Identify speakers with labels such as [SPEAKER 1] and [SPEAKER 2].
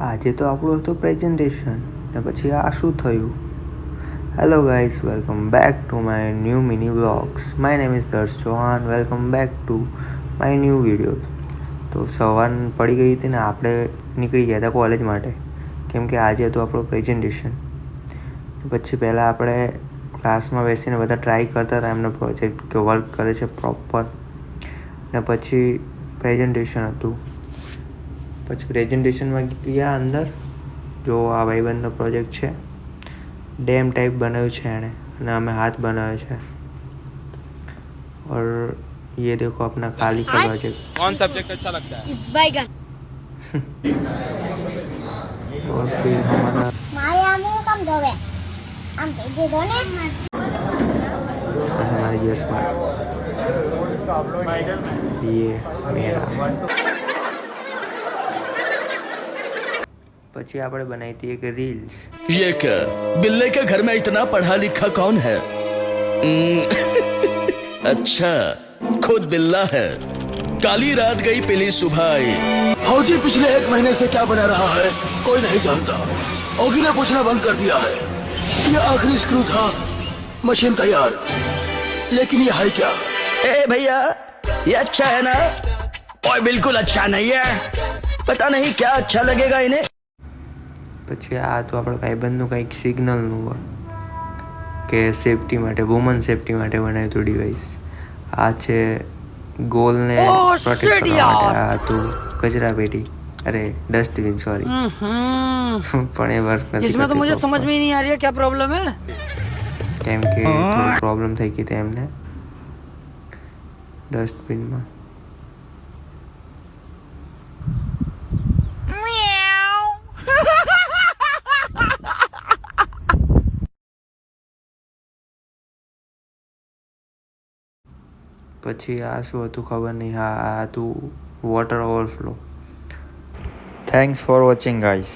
[SPEAKER 1] આજે તો આપણું હતું પ્રેઝન્ટેશન ને પછી આ શું થયું. Hello guys, welcome back to my new mini vlogs. My name is Darsh Chauhan. Welcome back to my new videos. તો સવાર પડી ગઈ હતી ને આપણે નીકળી ગયા હતા કોલેજ માટે, કેમ કે આજે હતું આપણું પ્રેઝન્ટેશન. પછી પહેલાં આપણે ક્લાસમાં બેસીને બધા ટ્રાય કરતા હતા એમનો પ્રોજેક્ટ કે વર્ક કરે છે પ્રોપર, ને પછી પ્રેઝન્ટેશન હતું. પછી પ્રેઝન્ટેશનમાં ગયા અંદર. જો આ ભાઈબંધનો પ્રોજેક્ટ છે, ડેમ ટાઈપ બનાવ્યું છે એણે, અને અમે હાથ બનાવ્યો છે. और ये देखो अपना काली का प्रोजेक्ट.
[SPEAKER 2] कौन सब्जेक्ट अच्छा लगता है?
[SPEAKER 3] बैगन.
[SPEAKER 1] और फिर हमारा
[SPEAKER 3] माया मुंह कम धोवे आम दे दो ने
[SPEAKER 1] हमारे ये स्मार्ट, ये मेरा. પછી આપણે બનાવી હતી એક રીલ્સ.
[SPEAKER 4] ये क्या बिल्ले के घर में इतना पढ़ा लिखा कौन है? अच्छा, खुद बिल्ला है. काली रात गई पीली सुबह आई.
[SPEAKER 5] फौजी पिछले 1 महीने से क्या बना रहा है कोई नहीं जानता. ओगी ने पूछना बंद कर दिया है. ये आखिरी स्क्रू था, मशीन तैयार, लेकिन ये है क्या?
[SPEAKER 4] ए भैया, ये अच्छा है ना? और बिल्कुल अच्छा नहीं है. पता नहीं क्या अच्छा लगेगा इन्हें.
[SPEAKER 1] પછી આ તો આપણા ભાઈબંધનું કંઈક સિગ્નલનું કે સેફટી માટે, વુમન સેફટી માટે બનાવ્યું હતું ડિવાઇસ. આ છે ગોલને પ્રોટેક્ટ કરવા માટે. આ હતું કચરા પેટી, અરે ડસ્ટબિન, સોરી. પણ એ વર્ક નથી.
[SPEAKER 6] इसमें तो मुझे समझ में ही नहीं आ रही है क्या प्रॉब्लम है.
[SPEAKER 1] કેમ કે થોડી પ્રોબ્લેમ થઈ ગઈ હતી એમને ડસ્ટબિનમાં. પછી આ શું હતું ખબર નહીં. હા, આ હતું water overflow. Thanks for watching guys.